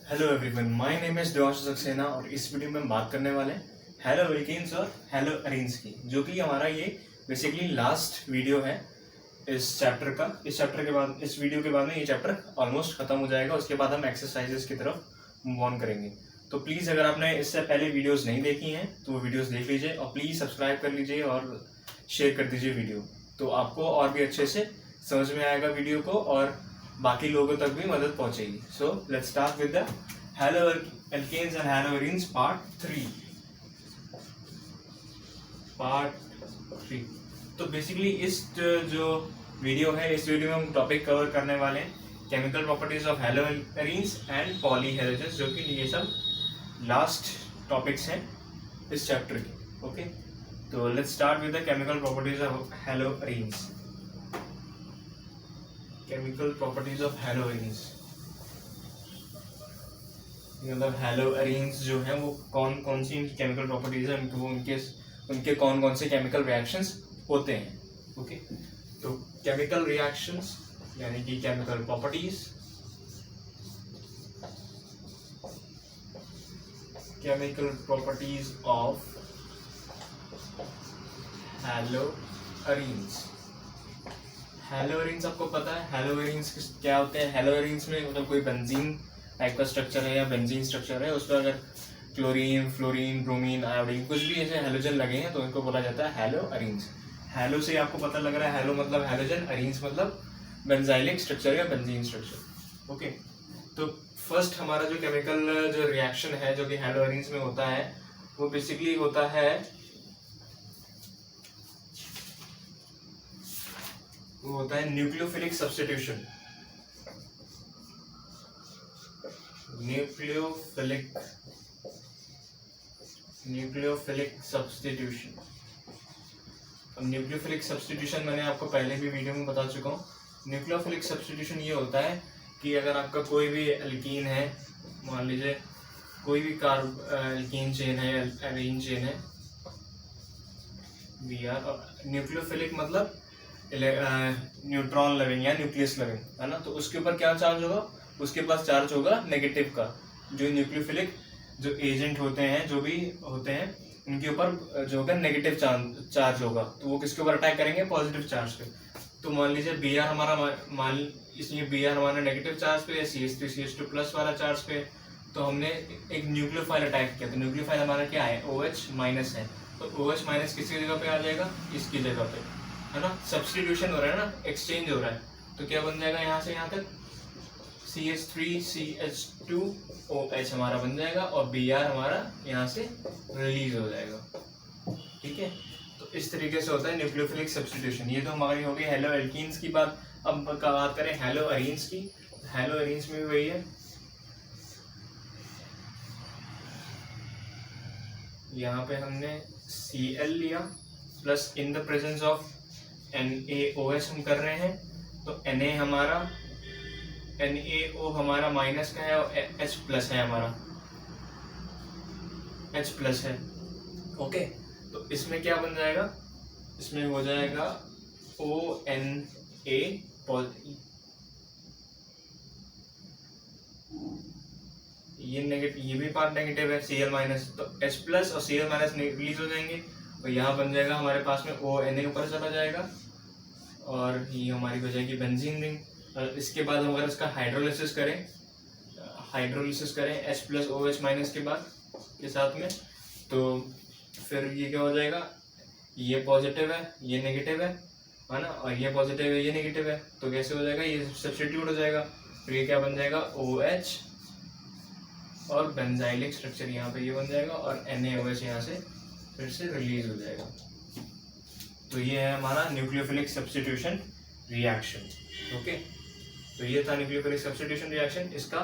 Hello everyone, my name is Devanshu Saxena और इस video में हम बात करने वाले हैं हेलो एल्केन्स और हेलो एरीन्स की, जो कि हमारा ये बेसिकली लास्ट वीडियो है इस चैप्टर का। इस चैप्टर के बाद, इस वीडियो के बाद में ये चैप्टर ऑलमोस्ट खत्म हो जाएगा। उसके बाद हम एक्सरसाइजेस की तरफ मूव ऑन करेंगे। तो प्लीज़ अगर आपने इससे पहले वीडियोज़ नहीं देखी हैं तो वो वीडियोज़ देख लीजिए और प्लीज़ सब्सक्राइब कर लीजिए और शेयर कर दीजिए वीडियो, तो आपको और भी अच्छे से समझ में आएगा वीडियो को और बाकी लोगों तक भी मदद पहुंचेगी। So let's start with the haloalkanes and haloarenes part 3। तो बेसिकली इस जो वीडियो है, इस वीडियो में हम टॉपिक कवर करने वाले हैं chemical properties of hello arenes and poly halogens, जो कि ये सब लास्ट टॉपिक्स हैं इस चैप्टर के। ओके, तो let's start with the chemical properties of hello arenes. Chemical properties of hello arenes मतलब हेलो एरीन्स जो है वो कौन कौन सी केमिकल प्रॉपर्टीज है, वो उनके कौन कौन से केमिकल रिएक्शंस होते हैं। ओके, तो केमिकल रिएक्शंस यानी कि chemical properties, chemical properties of hello arenes. Hello arenes आपको पता है हेलो एरीन्स क्या होते हैं? हेलो एरीन्स में मतलब कोई बेंजीन टाइप का स्ट्रक्चर है या बेंजीन स्ट्रक्चर है, उस पर अगर क्लोरीन, फ्लोरीन, ब्रोमीन, आयोडीन कुछ भी ऐसे हेलोजन लगे हैं तो इनको बोला जाता है हेलो एरीन्स। हेलो से आपको पता लग रहा है, हेलो मतलब हेलोजन, एरीन्स मतलब बेंजाइलिक स्ट्रक्चर या बेंजीन स्ट्रक्चर। ओके, तो फर्स्ट हमारा जो केमिकल जो रिएक्शन है जो कि हेलो एरीन्स में होता है वो बेसिकली होता है, वो होता है न्यूक्लियोफिलिक सब्स्टिट्यूशन। Nucleophilic substitution. अब न्यूक्लियोफिलिक सब्स्टिट्यूशन मैंने आपको पहले भी वीडियो में बता चुका हूँ। न्यूक्लियोफिलिक सब्स्टिट्यूशन ये होता है कि अगर आपका कोई भी एल्कीन है, मान लीजिए कोई भी एल्कीन चेन है, एरीन चेन है, Br, और न्यूक्लियोफिलिक मतलब न्यूट्रॉन लविंग या न्यूक्लियस लविंग है ना, तो उसके ऊपर क्या चार्ज होगा? उसके पास चार्ज होगा नेगेटिव का। जो न्यूक्लियोफिलिक जो एजेंट होते हैं, जो भी होते हैं, उनके ऊपर जो होगा नेगेटिव चार्ज होगा, तो वो किसके ऊपर अटैक करेंगे? पॉजिटिव चार्ज पे। तो मान लीजिए Br हमारा इसमें Br हमारा नेगेटिव चार्ज पे है, CH3 CH2 प्लस वाला चार्ज पे, तो हमने एक न्यूक्लियोफाइल अटैक किया। तो न्यूक्लियोफाइल हमारा क्या है? OH माइनस है, तो OH माइनस किसकी जगह पे आ जाएगा? इसकी जगह पे, है ना। सब्स्टिट्यूशन हो रहा है ना, एक्सचेंज हो रहा है, तो क्या बन जाएगा? यहाँ से यहाँ तक CH3 CH2 OH हमारा बन जाएगा और Br हमारा यहाँ से रिलीज हो जाएगा। ठीक है, तो इस तरीके से होता है न्यूक्लियोफिलिक सब्स्टिट्यूशन। ये तो हमारी हो गई हेलो एल्कीन्स की बात। अब बात करें हेलो एरीन्स की। हेलो एरीन्स में भी वही है, यहाँ पे हमने Cl लिया plus in the presence of NaOH हम कर रहे हैं, तो Na हमारा, NaO हमारा माइनस का है और H प्लस है, हमारा H प्लस है। ओके, तो इसमें क्या बन जाएगा? इसमें हो जाएगा ONA, ये नेगेटिव, ये भी पार्ट नेगेटिव है, Cl माइनस, तो H प्लस और Cl माइनस रिलीज हो जाएंगे, तो यहाँ बन जाएगा हमारे पास में ONA ऊपर चला जाएगा और ये हमारी हो जाएगी बेंजीन रिंग। इसके बाद हम अगर इसका हाइड्रोलिसिस करें H प्लस OH माइनस के बाद के साथ में, तो फिर ये क्या हो जाएगा? ये पॉजिटिव है, ये नेगेटिव है ना, और ये पॉजिटिव है, ये नेगेटिव है, तो कैसे हो जाएगा? ये सब्स्टिट्यूट हो जाएगा, फिर ये क्या बन जाएगा? OH और बेंजाइलिक स्ट्रक्चर यहाँ पे ये बन जाएगा और NaOH यहाँ से फिर से रिलीज हो जाएगा। तो ये है हमारा न्यूक्लियोफिलिक सब्स्टिट्यूशन रिएक्शन। ओके, तो ये था न्यूक्लियोफिलिक सब्स्टिट्यूशन रिएक्शन। इसका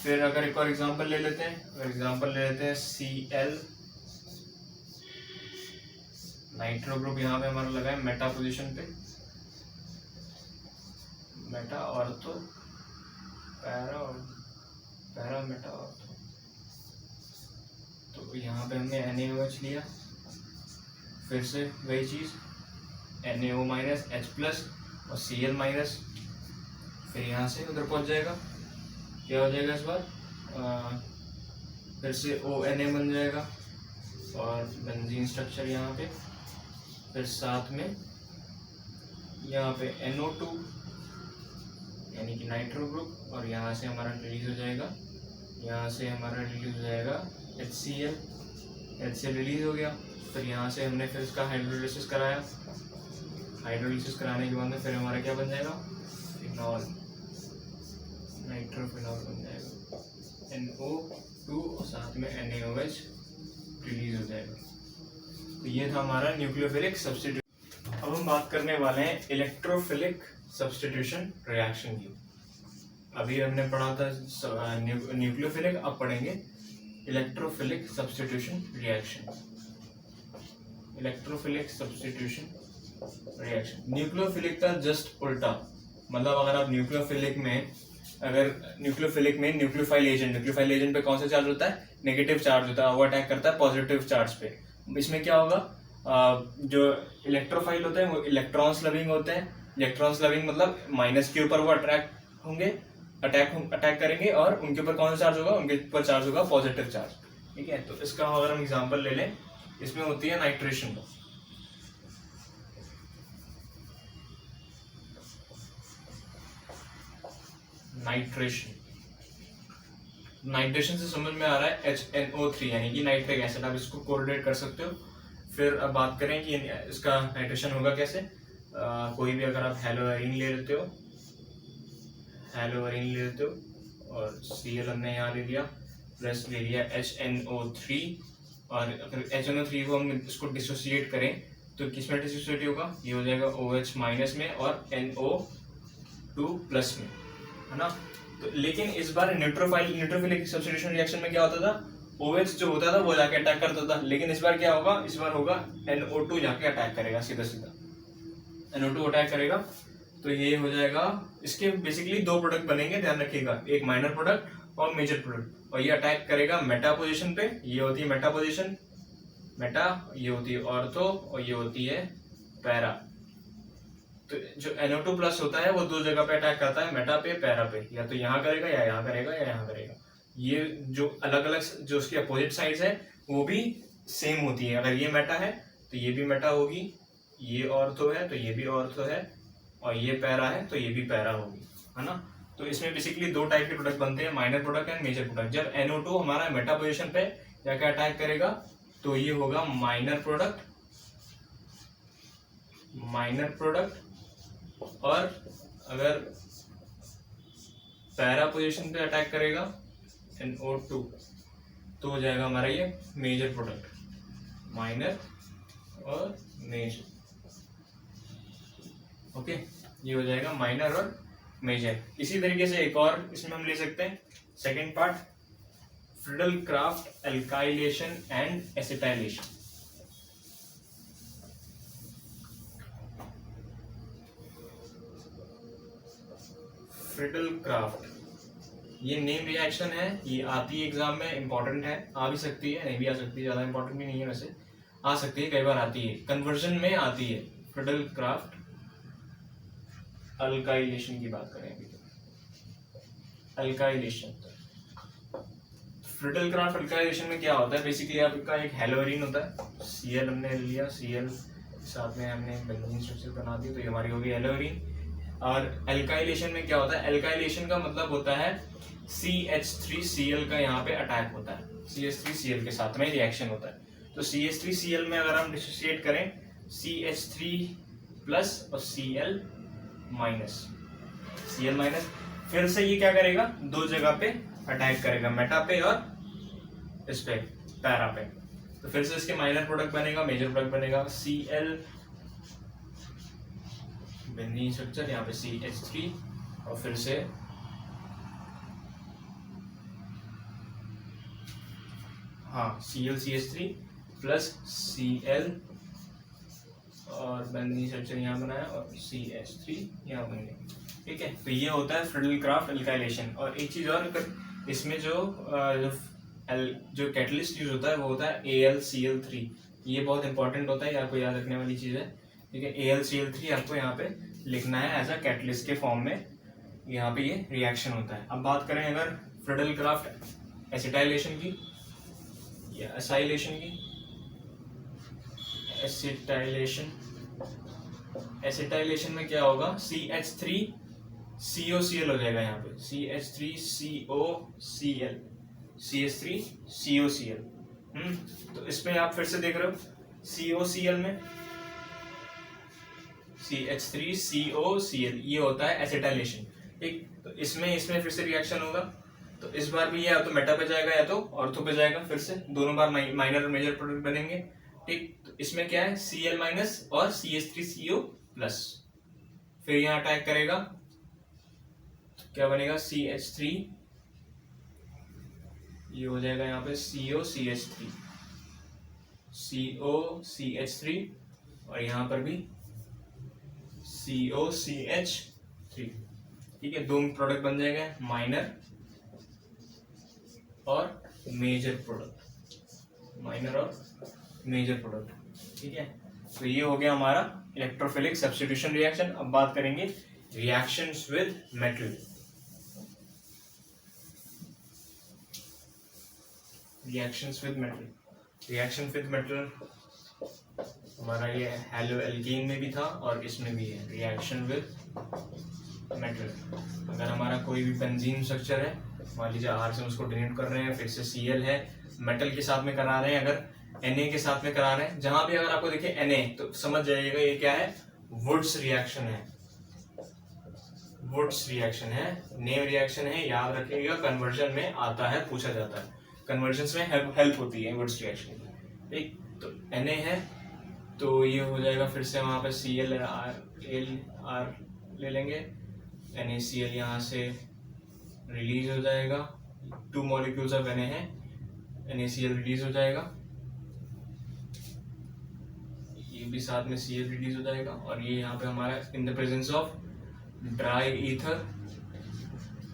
फिर अगर एक और एग्जांपल ले लेते हैं, Cl, नाइट्रो ग्रुप यहाँ पे हमारा लगा है मेटा पोजीशन पे, Meta ortho, para Meta ortho, तो यहाँ पे हमने NaOH लिया, फिर से वही चीज़ NaO माइनस H प्लस और Cl माइनस, फिर यहाँ से उधर पहुँच जाएगा, क्या हो जाएगा इस बार फिर से ONA बन जाएगा और बेंजीन स्ट्रक्चर यहाँ पे, फिर साथ में यहाँ पे NO2 यानी कि नाइट्रो ग्रुप, और यहाँ से हमारा रिलीज हो जाएगा, यहाँ से हमारा रिलीज हो जाएगा HCl रिलीज हो गया। फिर यहाँ से हमने फिर इसका हाइड्रोलिसिस कराया, हाइड्रोलिसिस कराने के बाद में फिर हमारा क्या बन जाएगा, फिनॉल, नाइट्रोफिनॉल बन जाएगा, NO2 और साथ में NaOH रिलीज हो जाएगा। तो ये था हमारा न्यूक्लियोफिलिक सब्स्टिट्यूशन। अब हम बात करने वाले हैं इलेक्ट्रोफिलिक सब्स्टिट्यूशन रिएक्शन की। अभी हमने पढ़ा था न्यूक्लियोफिलिक, अब पढ़ेंगे electrophilic substitution reaction. Electrophilic substitution reaction nucleophilic का जस्ट उल्टा, मतलब अगर आप न्यूक्लियोफिलिक में न्यूक्लियोफाइल एजेंट पे कौन सा चार्ज होता है, नेगेटिव चार्ज होता है, वो अटैक करता है पॉजिटिव चार्ज पे। इसमें क्या होगा, जो इलेक्ट्रोफाइल होते हैं वो इलेक्ट्रॉन्स लविंग होते हैं। इलेक्ट्रॉन्स लविंग मतलब माइनस के ऊपर वो अटैक करेंगे, और उनके ऊपर कौन सा चार्ज होगा, उनके ऊपर चार्ज होगा पॉजिटिव चार्ज। ठीक है, तो इसका अगर हम एग्जांपल ले लें, इसमें होती है नाइट्रेशन। नाइट्रेशन से समझ में आ रहा है HNO3 यानी कि नाइट्रिक एसिड, आप इसको कोरिलेट कर सकते हो। फिर अब बात करें कि इसका नाइट्रेशन होगा कैसे। कोई भी अगर आप हेलोअरीन ले लेते हो और Cl हमने यहाँ ले लिया, प्लस ले लिया HNO3, और अगर HNO3 को हम इसको डिसोसिएट करें तो किस में डिसोसिएट होगा, ये हो जाएगा OH माइनस में और NO2 प्लस में, है ना। तो लेकिन इस बार न्यूट्रोफिलिक सब्स्टिट्यूशन रिएक्शन में क्या होता था, OH जो होता था वो जाके अटैक करता था, लेकिन इस बार क्या होगा, इस बार होगा NO2 जाके अटैक करेगा, सीधा NO2 अटैक करेगा। तो ये हो जाएगा, इसके बेसिकली दो प्रोडक्ट बनेंगे, ध्यान रखिएगा, एक माइनर प्रोडक्ट और मेजर प्रोडक्ट, और ये अटैक करेगा मेटा पोजीशन पे। ये होती है मेटा पोजीशन, मेटा, ये होती है ऑर्थो, और ये होती है पैरा। तो जो NO2 प्लस होता है वो दो जगह पे अटैक करता है, मेटा पे, पैरा पे, या तो यहाँ करेगा या यहाँ करेगा या यहाँ करेगा। ये जो अलग अलग जो उसकी अपोजिट साइड्स है वो भी सेम होती है। अगर ये मेटा है तो ये भी मेटा होगी, ये ऑर्थो है तो ये भी ऑर्थो है, और ये पैरा है तो ये भी पैरा होगी, है ना। तो इसमें बेसिकली दो टाइप के प्रोडक्ट बनते हैं, minor product and major product. जब NO2 हमारा मेटा पोजीशन पे जाके अटैक करेगा तो ये होगा माइनर प्रोडक्ट, और अगर पैरा पोजीशन पे अटैक करेगा NO2 तो हो जाएगा हमारा ये मेजर प्रोडक्ट, माइनर और मेजर। ओके, ये हो जाएगा माइनर और मेजर। इसी तरीके से एक और इसमें हम ले सकते हैं second part, Friedel-craft alkylation and acetylation. Friedel-craft ये नेम रिएक्शन है, ये आती है एग्जाम में, इंपॉर्टेंट है, आ भी सकती है नहीं भी आ सकती है, ज्यादा इंपॉर्टेंट भी नहीं है वैसे, आ सकती है, कई बार आती है, कन्वर्जन में आती है। फ्रिडल-क्राफ्ट अल्काइलेशन की बात करें अभी, अल्काइलेशन। फ्रिडल-क्राफ्ट अल्काइलेशन में क्या होता है, बेसिकली आपका एक हेलोअरीन होता है, Cl हमने लिया, Cl साथ में हमने बेंजीन स्ट्रक्चर बना दी, तो ये हमारी होगी हेलोअरीन। और अल्काइलेशन में क्या होता है, अल्काइलेशन का मतलब होता है CH3Cl का यहाँ पे अटैक होता है, CH3Cl के साथ में रिएक्शन होता है। तो CH3Cl में अगर हम डिसोसिएट करें CH3 प्लस और Cl माइनस, फिर से ये क्या करेगा, दो जगह पे अटैक करेगा, मेटा पे और इस पे पैरा पे। तो फिर से इसके माइनर प्रोडक्ट बनेगा, मेजर प्रोडक्ट बनेगा, Cl बेंजीन स्ट्रक्चर, यहाँ पे CH3, और फिर से ClCH3 प्लस Cl और बेंजीन स्ट्रक्चर यहाँ बनाया और CH3 यहाँ बन गया। ठीक है, तो ये होता है फ्रिडल-क्राफ्ट अल्काइलेशन। और एक चीज और, इसमें जो कैटलिस्ट यूज होता है वो होता है AlCl3। ये बहुत इंपॉर्टेंट होता है, ये आपको याद रखने वाली चीज है। ठीक है, AlCl3 आपको यहाँ पे लिखना है एज अ कैटलिस्ट के फॉर्म में, यहाँ पे ये रिएक्शन होता है। अब बात करें अगर फ्रिडल-क्राफ्ट एसिटाइलेशन की या एसाइलेशन की, एसिटाइलेशन। एसिटाइलेशन में क्या होगा, CH3COCl हो जाएगा यहाँ पे, CH3COCl, CH3COCl। तो इसमें आप फिर से देख रहे हो COCl में CH3COCl, ये होता है एसिटाइलेशन। ठीक, तो इसमें फिर से रिएक्शन होगा, तो इस बार भी ये या तो मेटा पे जाएगा या तो ऑर्थो पे जाएगा, फिर से दोनों बार माइनर और मेजर प्रोडक्ट बनेंगे। ठीक, तो इसमें क्या है, Cl माइनस और CH3CO प्लस, फिर यहाँ अटैक करेगा, क्या बनेगा, CH3, ये हो जाएगा यहाँ पे COCH3, COCH3, और यहाँ पर भी COCH3। ठीक है, दो प्रोडक्ट बन जाएगा, माइनर और मेजर प्रोडक्ट, माइनर और मेजर प्रोडक्ट। ठीक है, तो ये हो गया हमारा इलेक्ट्रोफिलिक सब्स्टिट्यूशन रिएक्शन। अब बात करेंगे reactions with metal. Reactions with metal, reaction with metal हमारा ये हेलो एल्कीन में भी था और इसमें भी है, रिएक्शन विद मेटल। अगर हमारा कोई भी बेंजीन स्ट्रक्चर है, मान लीजिए R से उसको डोनेट कर रहे हैं, फिर से Cl है, मेटल के साथ में करा रहे हैं, अगर Na के साथ में करा रहे हैं, जहां भी अगर आपको दिखे Na तो समझ जाइएगा ये क्या है, वुड्स रिएक्शन है, वुड्स रिएक्शन है, नेम रिएक्शन है, याद रखिएगा, कन्वर्जन में आता है, पूछा जाता है, कन्वर्जन्स में हेल्प होती है वुड्स रिएक्शन की। ठीक, तो Na है तो ये हो जाएगा, फिर से वहां पे Cl R ले लेंगे, NaCl यहाँ से रिलीज हो जाएगा, 2 मॉलिक्यूल्स ऑफ Na है, NaCl रिलीज हो जाएगा, ये भी साथ में Cl रिलीज हो जाएगा, और ये यहाँ पे हमारा in the presence of dry ether,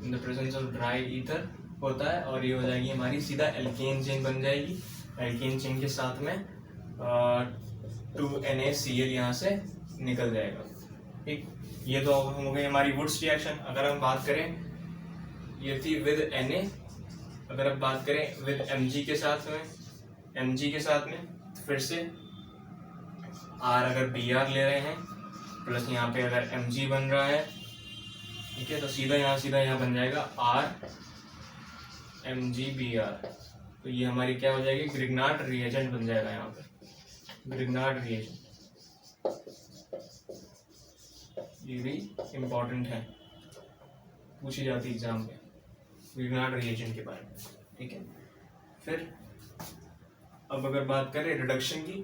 in the presence of dry ether होता है, और ये हो जाएगी हमारी सीधा एल्केन चेन बन जाएगी। एल्केन चेन के साथ में 2 NaCl यहाँ से निकल जाएगा। ठीक, ये तो हो गई हमारी वुड्स रिएक्शन। अगर हम बात करें, ये थी विद Na, अगर आप बात करें विद Mg के साथ में, फिर से R अगर Br ले रहे हैं, प्लस यहाँ पे अगर Mg बन रहा है, ठीक है, तो सीधा यहाँ बन जाएगा R MgBr, तो ये हमारी क्या हो जाएगी, ग्रिग्नार्ड रिएजेंट बन जाएगा यहाँ पे, ग्रिग्नार्ड रिएजेंट। ये भी इम्पोर्टेंट है, पूछी जाती है एग्जाम में ग्रिग्नार्ड रिएजेंट के बारे में। ठीक है, फिर अब अगर बात करें रिडक्शन की,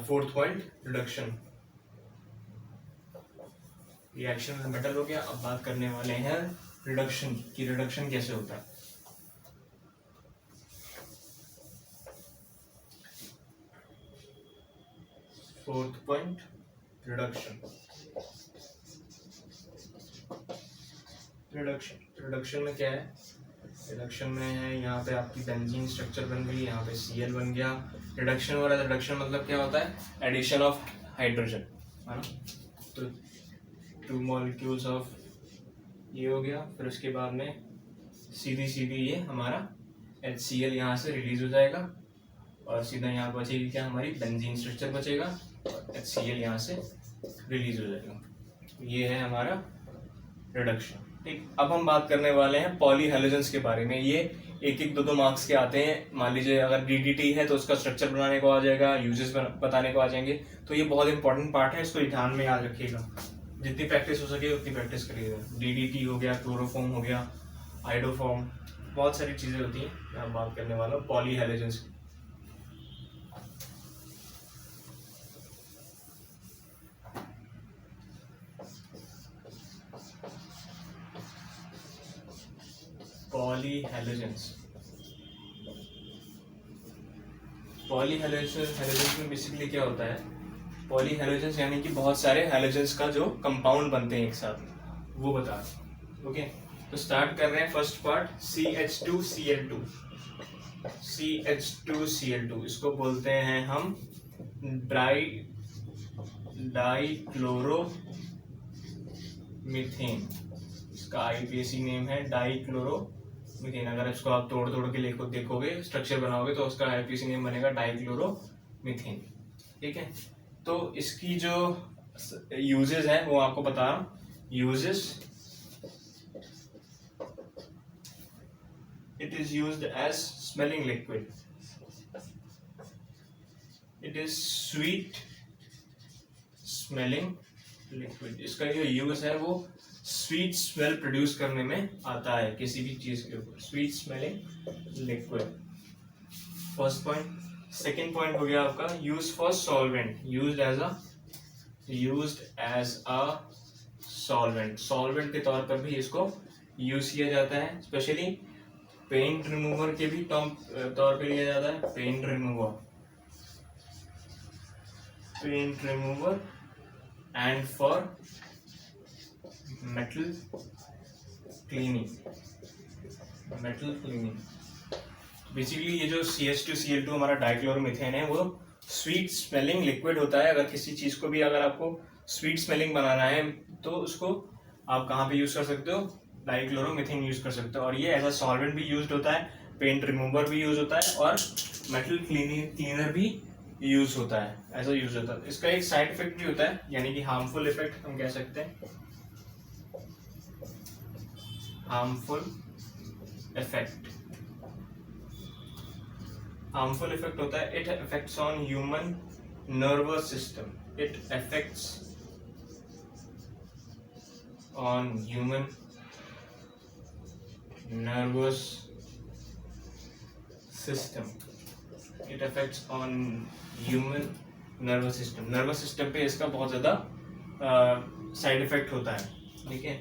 4th point reduction, reaction metal हो गया। अब बात करने वाले हैं रिडक्शन की, रिडक्शन कैसे होता है। फोर्थ पॉइंट रिडक्शन, रिडक्शन में क्या है, रिडक्शन में है यहाँ पे आपकी बेंजीन स्ट्रक्चर बन गई, यहाँ पे Cl बन गया। रिडक्शन वाला रिडक्शन मतलब क्या होता है, एडिशन ऑफ हाइड्रोजन, है ना, तो 2 मॉलिक्यूल्स ऑफ ये हो गया, फिर उसके बाद में सीधी ये हमारा HCl यहाँ से रिलीज हो जाएगा, और सीधा यहाँ बचेगी क्या, हमारी बेंजीन स्ट्रक्चर बचेगा, और HCl यहाँ से रिलीज हो जाएगा। ये है हमारा रिडक्शन। ठीक, अब हम बात करने वाले हैं पॉलीहेलोजेंस के बारे में। ये 1-2 मार्क्स के आते हैं। मान लीजिए अगर DDT है तो उसका स्ट्रक्चर बनाने को आ जाएगा, यूजेस बताने को आ जाएंगे, तो ये बहुत इंपॉर्टेंट पार्ट है, इसको ध्यान में याद रखिएगा, जितनी प्रैक्टिस हो सके उतनी प्रैक्टिस करिएगा। DDT हो गया, क्लोरोफॉर्म हो गया, आइडोफॉर्म, बहुत सारी चीजें होती हैं। मैं बात करने वाला हूँ पॉलीहेलोजेंस की। पॉलीहेलोजेंस में बेसिकली क्या होता है, पॉलीहेलोजेंस यानी कि बहुत सारे हेलोजेंस का जो कंपाउंड बनते हैं एक साथ, वो बता रहे। ओके, तो स्टार्ट कर रहे हैं फर्स्ट पार्ट, CH2Cl2, इसको बोलते हैं हम डाइक्लोरोमीथेन, इसका IUPAC नेम है डाइक्लोरोमीथेन। मीथेन। अगर इसको आप तोड़ तोड़ के लिखो देखोगे, स्ट्रक्चर बनाओगे, तो उसका आईपीसी नेम बनेगा डाइक्लोरोमीथेन। ठीक है, तो इसकी जो यूजेस है वो आपको बता रहा हूँ। Uses, it is used as smelling liquid, it is sweet smelling liquid। इसका जो यूज है वो स्वीट स्मेल प्रोड्यूस करने में आता है किसी भी चीज के ऊपर, sweet smelling liquid. First point. Second point हो गया आपका use for solvent, used as a solvent. Solvent के तौर पर भी इसको यूज किया जाता है, स्पेशली पेंट रिमूवर के भी तौर पे लिया जाता है। Paint remover and for metal cleaning. Basically ये जो CH2Cl2 हमारा डाइक्लोरोमीथेन है वो स्वीट स्मेलिंग लिक्विड होता है। अगर किसी चीज को भी अगर आपको स्वीट स्मेलिंग बनाना है तो उसको आप कहाँ पे यूज कर सकते हो, डाइक्लोरोमीथेन यूज कर सकते हो। और ये एज अ सॉल्वेंट भी यूज होता है, पेंट रिमूवर भी यूज होता है, और मेटल क्लीनर भी यूज होता है, ऐसा यूज होता है। इसका एक साइड इफेक्ट भी होता है, यानी कि हार्मफुल इफेक्ट हम कह सकते हैं। हार्मफुल इफेक्ट होता है, it affects on human nervous system, it affects on human nervous system, it affects on human nervous system। nervous system पे इसका बहुत ज़्यादा साइड इफेक्ट होता है, ठीक है।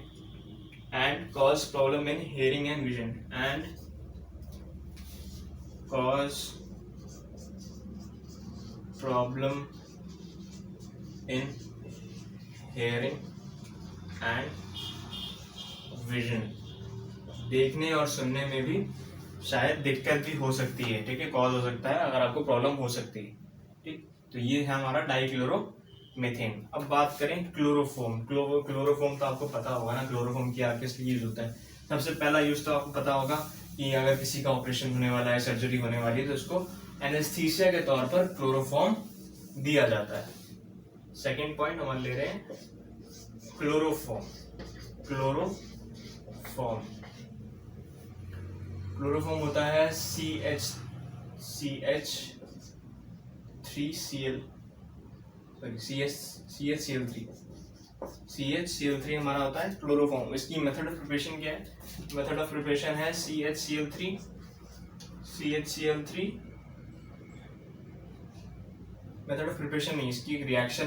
and cause problem in hearing and vision, and cause problem in hearing and vision। देखने और सुनने में भी शायद दिक्कत भी हो सकती है, ठीक है, कॉज हो सकता है, अगर आपको प्रॉब्लम हो सकती है, ठीक। तो ये है हमारा डाइक्लोरोमीथेन। अब बात करें क्लोरोफॉर्म। क्लोरोफॉर्म तो आपको पता होगा ना, क्लोरोफॉर्म क्या किस लिए यूज होता है। सबसे पहला यूज तो आपको पता होगा कि अगर किसी का ऑपरेशन होने वाला है, सर्जरी होने वाली है, तो उसको एनेस्थीसिया के तौर पर क्लोरोफॉर्म दिया जाता है। सेकेंड पॉइंट हम ले रहे हैं क्लोरोफॉर्म। क्लोरोफॉर्म होता है CHCl3 हमारा होता है क्लोरोफॉर्म। इसकी मेथड ऑफ प्रिपरेशन क्या है? मेथड ऑफ प्रिपरेशन है CHCl3 मेथड ऑफ प्रिपरेशन नहीं, इसकी एक रिएक्शन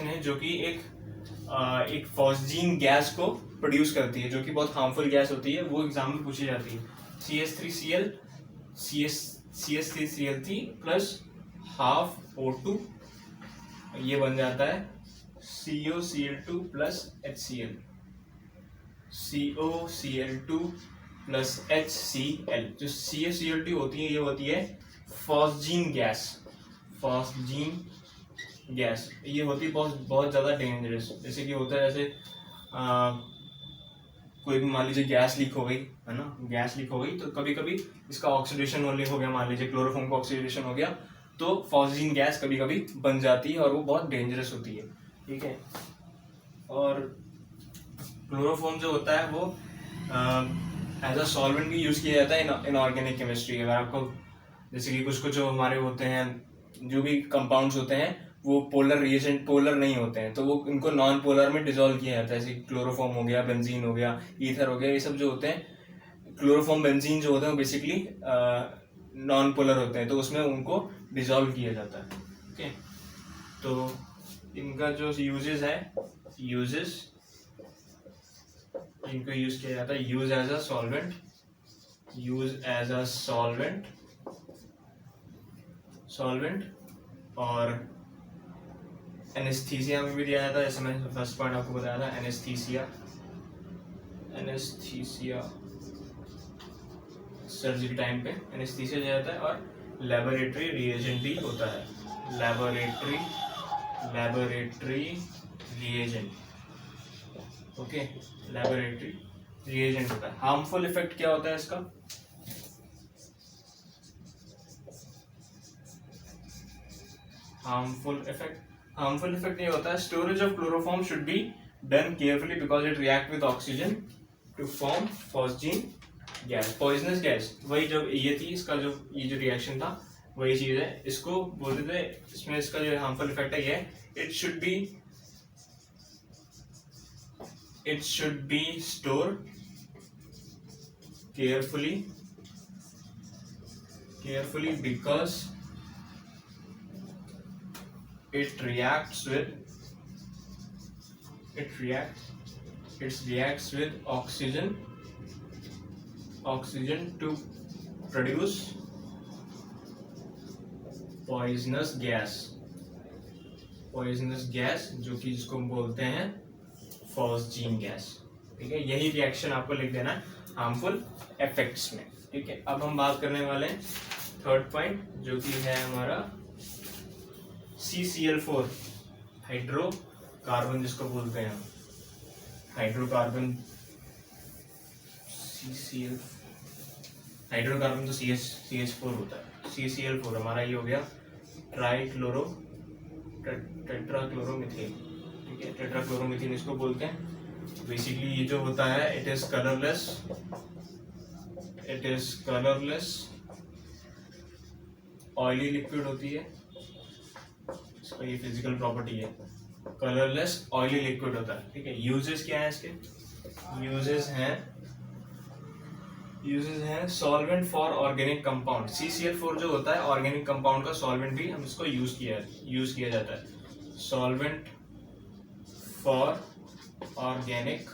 है, जो कि एक फॉस्जीन गैस को प्रोड्यूस करती है, जो कि बहुत हार्मफुल गैस होती है, वो एग्जाम में पूछी जाती है। CH3Cl3 प्लस हाफ O2, ये बन जाता है COCl2 plus HCl, COCl2 plus HCl। जो CaCl2 होती है, ये होती है फॉस्जीन गैस। ये होती है बहुत ज़्यादा डेंजरस। जैसे कि होता है, जैसे कोई भी मान लीजिए गैस लीक हो गई है ना, गैस लीक हो गई तो कभी कभी इसका ऑक्सीडेशन ओनली हो गया, मान लीजिए क्लोरोफॉर्म का ऑक्सीडेशन हो गया, तो फॉस्जीन गैस कभी कभी बन जाती है और वो बहुत डेंजरस होती है, ठीक है। और क्लोरोफॉर्म जो होता है वो एज अ सॉल्वेंट भी यूज़ किया जाता है इन ऑर्गेनिक केमिस्ट्री। अगर आपको जैसे कि कुछ जो हमारे होते हैं, जो भी कंपाउंड्स होते हैं, वो पोलर नहीं होते हैं, तो वो इनको नॉन पोलर में डिसॉल्व किया जाता है। जैसे क्लोरोफॉर्म हो गया, बेंजीन हो गया, ईथर हो गया, ये सब जो होते हैं, क्लोरोफॉर्म बेंजीन जो होते हैं बेसिकली नॉन पोलर होते हैं, तो उसमें उनको डिसॉल्व किया जाता है, ओके। तो इनका जो यूजेस है, इनको यूज किया जाता है, यूज एज अ सॉल्वेंट और एनेस्थीसिया में भी दिया जाता है। जैसे मैंने फर्स्ट पॉइंट आपको बताया था, एनेस्थीसिया सर्जरी टाइम पे एनेस्थीसिया दिया जाता है। और लेबोरेटरी रिएजेंट भी होता है, laboratory reagent, okay, laboratory reagent होता है। हार्मफुल इफेक्ट क्या होता है इसका? हार्मफुल इफेक्ट ये होता है, storage of chloroform should be done carefully because it react with oxygen to form phosgene gas, poisonous gas. वही जो ये थी, इसका जो ये जो रिएक्शन था वही चीज है। इसको बोलते थे, इसमें इसका जो हार्मफुल इफेक्ट है ये, it should be stored carefully because it reacts with oxygen to produce poisonous gas जो कि जिसको हम बोलते हैं फॉस्जीन गैस। ठीक है, यही रिएक्शन आपको लिख देना है हार्मफुल इफेक्ट्स में। ठीक है, अब हम बात करने वाले हैं थर्ड पॉइंट जो कि है हमारा CCl4 हाइड्रोकार्बन जिसको बोलते हैं हम हाइड्रोकार्बन। हाइड्रोकार्बन तो CH4 होता है। CCl4 हमारा ये हो गया टेट्राक्लोरोमीथेन। ठीक है, टेट्राक्लोरोमीथेन इसको बोलते हैं। बेसिकली ये जो होता है it is colourless oily liquid होती है। इसका ये फिजिकल प्रॉपर्टी है, कलरलेस ऑयली लिक्विड होता है। ठीक है, यूजेस क्या है इसके? यूजेस हैं solvent for organic compound. CCl4 जो होता है ऑर्गेनिक कंपाउंड का सॉल्वेंट भी हम इसको यूज किया जाता है। Solvent for organic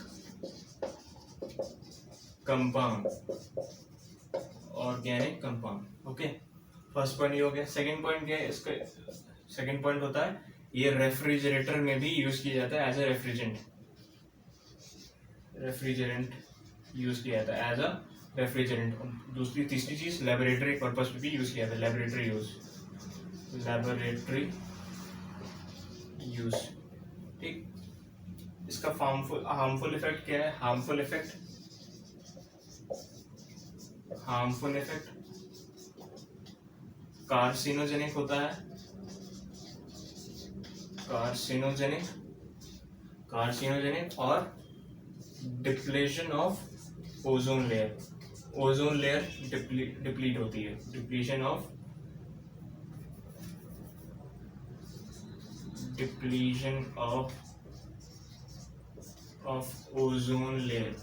compound. Okay, first point ये हो गया। सेकंड पॉइंट क्या है इसका? सेकंड पॉइंट होता है ये रेफ्रिजरेटर में भी यूज किया जाता है एज ए रेफ्रिजरेंट यूज किया जाता है एज अ रेफ्रिजरेंट। तीसरी चीज लेबोरेटरी पर्पस पे भी यूज किया जाता है, लेबोरेटरी यूज। ठीक, इसका हार्मफुल इफेक्ट क्या है? हार्मफुल इफेक्ट कार्सिनोजेनिक होता है। कार्सिनोजेनिक और depletion of ozone layer deplete होती है। Depletion of ozone layer.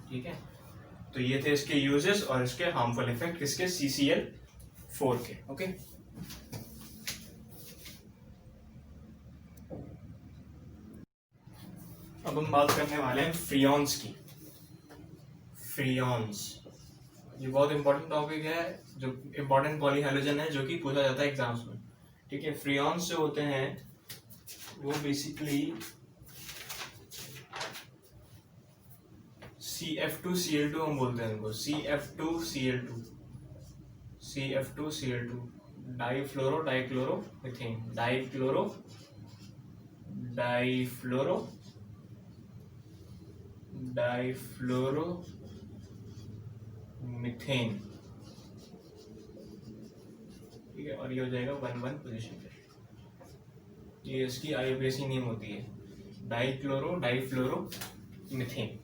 ठीक है, तो ये थे इसके यूजेस और इसके हार्मफुल इफेक्ट किसके? CCl4 के। ओके, अब हम बात करने वाले हैं फ्रियॉन्स की। ये बहुत इंपॉर्टेंट टॉपिक है, जो इंपॉर्टेंट पॉलीहैलोजन है जो कि पूछा जाता है एग्जाम्स में। ठीक है, फ्रियॉन्स जो होते हैं वो बेसिकली CF2Cl2 हम बोलते हैं इनको। CF2Cl2 dichloromethane. ठीक है, और ये हो जाएगा 1,1 पोजीशन पे। ये इसकी IUPAC नेम होती है, डाइफ्लोरोमीथेन।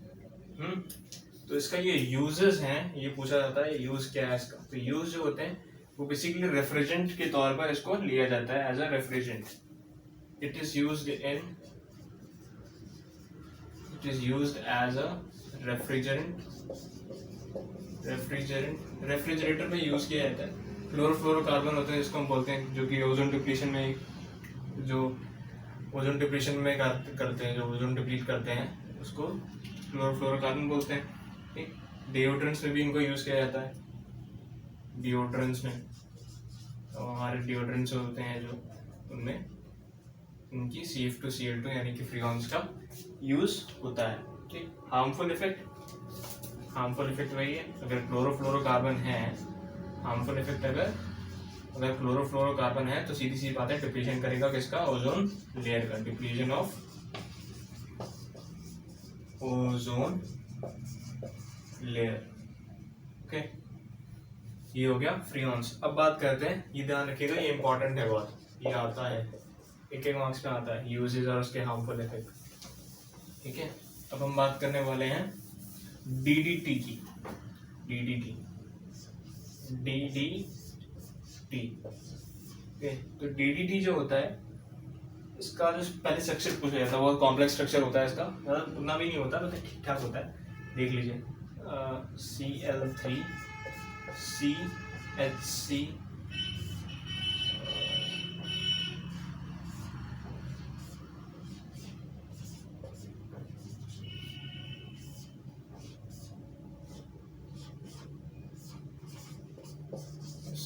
तो इसका ये यूजेस हैं, ये पूछा जाता है यूज क्या है इसका। तो यूज जो होते हैं वो बेसिकली रेफ्रिजरेंट के तौर पर इसको लिया जाता है as a refrigerant. It is used as a refrigerator में यूज किया जाता है। क्लोरोफ्लोरोकार्बन होते हैं जिसको हम बोलते हैं, जो कि ओजोन डिप्लीशन में करते हैं, जो ओजोन डिप्लीट करते हैं उसको क्लोरोफ्लोरोकार्बन बोलते हैं। ठीक, डिओड्रेंट्स में भी इनको यूज किया जाता है। डिओड्रेंट्स में तो हमारे डिओड्रेंट्स होते हैं जो, उनमें इनकी CF2Cl2 यानी कि फ्रियॉन्स का यूज होता है। ठीक, हार्मफुल इफेक्ट वही है, अगर क्लोरोफ्लोरोकार्बन है, हार्मफुल इफेक्ट अगर क्लोरोफ्लोरोकार्बन है तो सीधी सी बात है डिप्लीशन करेगा किसका? ओजोन लेयर का। Depletion of ozone layer. Okay, ये हो गया फ्रियॉन्स। अब बात करते हैं, ये ध्यान रखिएगा, ये इंपॉर्टेंट है बहुत, ये आता है एक एक मार्क्स में आता है, यूजेज और उसके हार्मफुल इफेक्ट। ठीक है, अब हम बात करने वाले हैं डीडीटी की। डीडीटी ओके, तो डीडीटी जो होता है, इसका जो पहले स्ट्रक्चर पूछा जाता है, बहुत कॉम्प्लेक्स स्ट्रक्चर होता है इसका, मतलब उतना भी नहीं होता, मतलब ठीक ठाक होता है। देख लीजिए, Cl3 CHC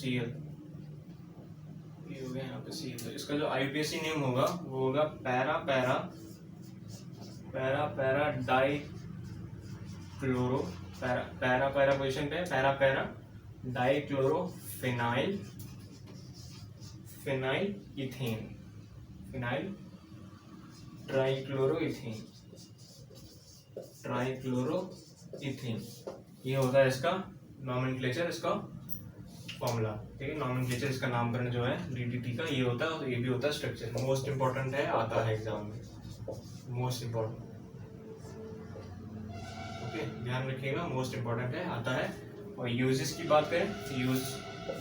Cl, ये हो गया यहाँ पे Cl। तो इसका जो IUPAC नेम होगा वो होगा para para para para di chloro, para para position पे para para di chloro phenyl phenyl ethane, phenyl trichloro ethane, trichloro ethane. ये होता है इसका नॉमेनक्लेचर, इसका फॉर्मूला। ठीक है, नॉमेनक्लेचर, इसका नामकरण जो है डीडीटी का, ये होता है, और ये भी होता है स्ट्रक्चर। मोस्ट इंपॉर्टेंट है, आता है एग्जाम में, मोस्ट इंपॉर्टेंट। ओके, ध्यान रखिएगा, मोस्ट इंपॉर्टेंट है, आता है। और यूजेस की बात करें,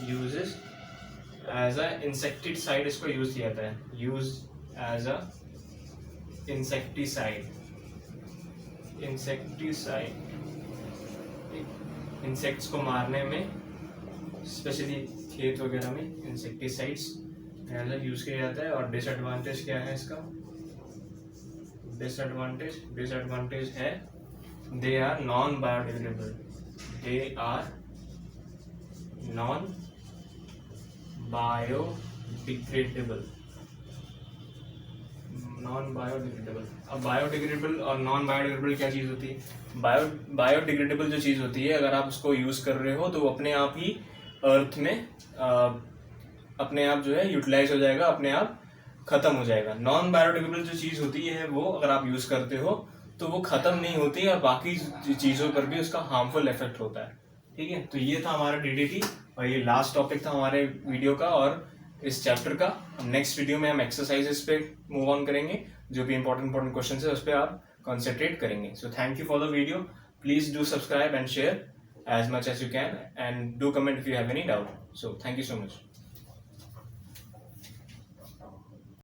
यूजेस एज अ इंसेक्टिसाइड इसको यूज किया जाता है, use as a insecticide. Insecticide insects को मारने में, स्पेशली खेत वगैरह में इंसेक्टिसाइड्स एज अ यूज किया जाता है। और डिसएडवांटेज क्या है इसका? डिसएडवांटेज है they are non biodegradable, they are non biodegradable, non biodegradable. अब बायोडिग्रेडेबल और नॉन बायोडिग्रेडेबल क्या चीज़ होती है? बायोडिग्रेडेबल जो चीज़ होती है, अगर आप उसको यूज़ कर रहे हो तो वो अपने आप ही अर्थ में अपने आप जो है यूटिलाइज हो जाएगा, अपने आप खत्म हो जाएगा। नॉन बायोडिग्रेडेबल जो चीज़ होती है वो अगर आप यूज़ करते हो तो वो खत्म नहीं होती और बाकी चीज़ों पर भी उसका हार्मफुल इफेक्ट होता है। ठीक है, तो ये था हमारा डीडीटी और ये लास्ट टॉपिक था हमारे वीडियो का और इस चैप्टर का। हम नेक्स्ट वीडियो में हम एक्सरसाइजेस पे मूव ऑन करेंगे, जो भी इंपॉर्टेंट क्वेश्चन है उस पर आप कॉन्सेंट्रेट करेंगे। So thank you for the video, please do subscribe and share as much as you can and do comment if you have any doubt. So thank you so much.